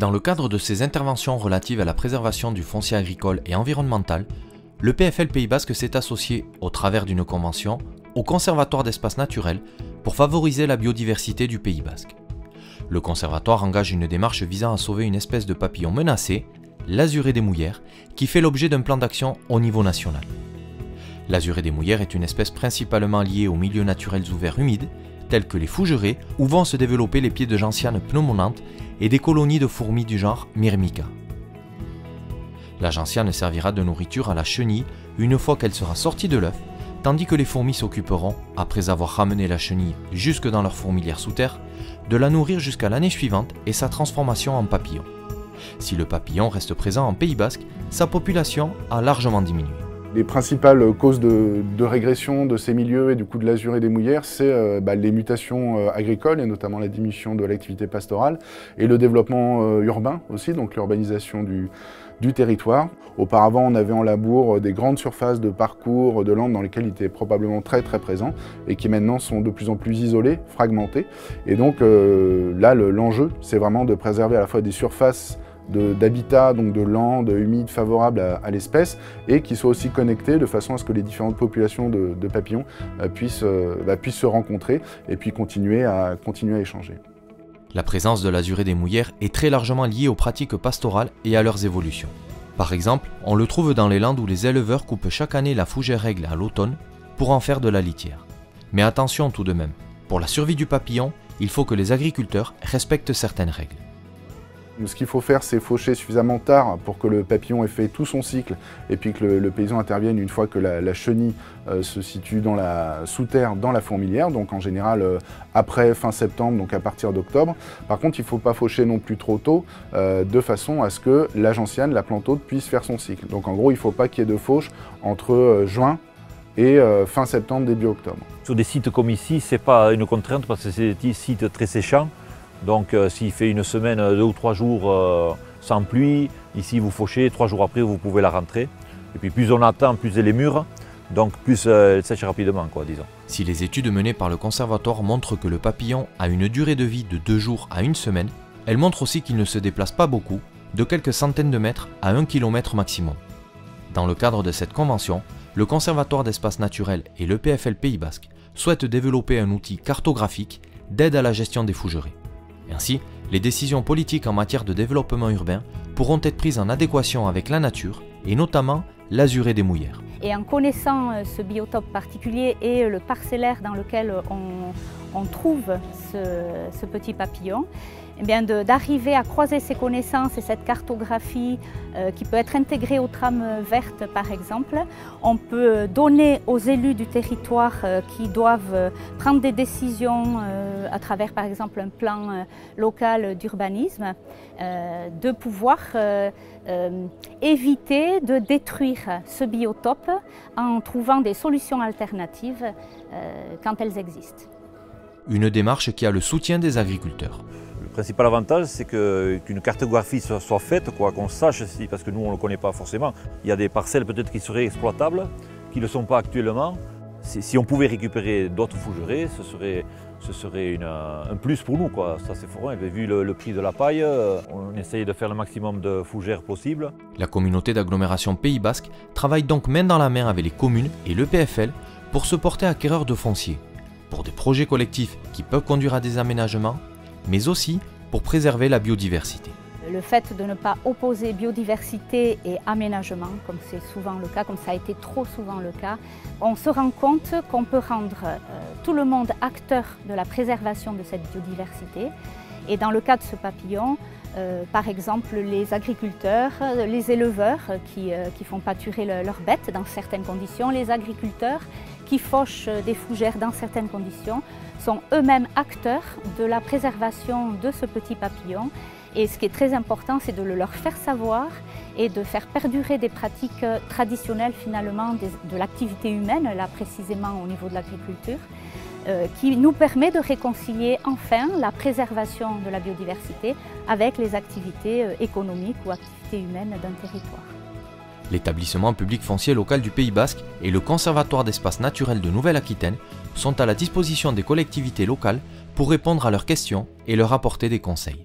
Dans le cadre de ses interventions relatives à la préservation du foncier agricole et environnemental, le PFL Pays Basque s'est associé, au travers d'une convention, au Conservatoire d'espaces naturels pour favoriser la biodiversité du Pays Basque. Le Conservatoire engage une démarche visant à sauver une espèce de papillon menacée, l'azuré des Mouillères, qui fait l'objet d'un plan d'action au niveau national. L'azuré des Mouillères est une espèce principalement liée aux milieux naturels ouverts humides, tels que les fougeraies, où vont se développer les pieds de gentianes pneumonantes et des colonies de fourmis du genre Myrmica. La gentiane servira de nourriture à la chenille une fois qu'elle sera sortie de l'œuf, tandis que les fourmis s'occuperont, après avoir ramené la chenille jusque dans leur fourmilière sous terre, de la nourrir jusqu'à l'année suivante et sa transformation en papillon. Si le papillon reste présent en Pays Basque, sa population a largement diminué. Les principales causes de régression de ces milieux et du coup de l'azuré des Mouillères, c'est les mutations agricoles et notamment la diminution de l'activité pastorale et le développement urbain aussi, donc l'urbanisation du territoire. Auparavant, on avait en labour des grandes surfaces de parcours de landes dans lesquelles il était probablement très présent et qui maintenant sont de plus en plus isolées, fragmentées. Et donc là, l'enjeu, c'est vraiment de préserver à la fois des surfaces d'habitat, donc de landes humides favorables à l'espèce et qui soient aussi connectés de façon à ce que les différentes populations de papillons puissent se rencontrer et puis continuer à échanger. La présence de l'azuré des Mouillères est très largement liée aux pratiques pastorales et à leurs évolutions. Par exemple, on le trouve dans les landes où les éleveurs coupent chaque année la fougère aigle à l'automne pour en faire de la litière. Mais attention tout de même, pour la survie du papillon, il faut que les agriculteurs respectent certaines règles. Ce qu'il faut faire, c'est faucher suffisamment tard pour que le papillon ait fait tout son cycle et puis que le paysan intervienne une fois que la chenille se situe sous terre dans la fourmilière, donc en général après fin septembre, donc à partir d'octobre. Par contre, il ne faut pas faucher non plus trop tôt, de façon à ce que la gentiane, la plante hôte, puisse faire son cycle. Donc en gros, il ne faut pas qu'il y ait de fauche entre juin et fin septembre, début octobre. Sur des sites comme ici, ce n'est pas une contrainte parce que c'est des sites très séchants. Donc s'il fait une semaine, 2 ou 3 jours sans pluie, ici vous fauchez, 3 jours après vous pouvez la rentrer. Et puis plus on attend, plus elle est mûre, donc plus elle sèche rapidement, disons. Si les études menées par le conservatoire montrent que le papillon a une durée de vie de 2 jours à 1 semaine, elles montrent aussi qu'il ne se déplace pas beaucoup, de quelques centaines de mètres à 1 km maximum. Dans le cadre de cette convention, le Conservatoire d'espaces naturels et le PFL Pays Basque souhaitent développer un outil cartographique d'aide à la gestion des fougeraies. Ainsi, les décisions politiques en matière de développement urbain pourront être prises en adéquation avec la nature et notamment l'azuré des Mouillères. Et en connaissant ce biotope particulier et le parcellaire dans lequel on trouve ce petit papillon, eh bien d'arriver à croiser ces connaissances et cette cartographie qui peut être intégrée aux trames vertes par exemple, on peut donner aux élus du territoire qui doivent prendre des décisions à travers par exemple un plan local d'urbanisme, de pouvoir éviter de détruire ce biotope en trouvant des solutions alternatives quand elles existent. Une démarche qui a le soutien des agriculteurs. Le principal avantage, c'est qu'une cartographie soit faite, qu'on sache, parce que nous on ne le connaît pas forcément. Il y a des parcelles peut-être qui seraient exploitables, qui ne le sont pas actuellement. Si on pouvait récupérer d'autres fougeraies, ce serait un plus pour nous, Ça c'est fort. Vu le prix de la paille, on essaye de faire le maximum de fougères possible. La communauté d'agglomération Pays Basque travaille donc main dans la main avec les communes et le PFL pour se porter acquéreur de foncier, pour des projets collectifs qui peuvent conduire à des aménagements, mais aussi pour préserver la biodiversité. Le fait de ne pas opposer biodiversité et aménagement, comme c'est souvent le cas, comme ça a été trop souvent le cas, on se rend compte qu'on peut rendre tout le monde acteur de la préservation de cette biodiversité. Et dans le cas de ce papillon, par exemple les agriculteurs, les éleveurs qui font pâturer leurs bêtes dans certaines conditions, les agriculteurs qui fauchent des fougères dans certaines conditions, sont eux-mêmes acteurs de la préservation de ce petit papillon. Et ce qui est très important, c'est de le leur faire savoir et de faire perdurer des pratiques traditionnelles finalement de l'activité humaine, là précisément au niveau de l'agriculture, qui nous permet de réconcilier enfin la préservation de la biodiversité avec les activités économiques ou activités humaines d'un territoire. L'établissement public foncier local du Pays Basque et le Conservatoire d'espaces naturels de Nouvelle-Aquitaine sont à la disposition des collectivités locales pour répondre à leurs questions et leur apporter des conseils.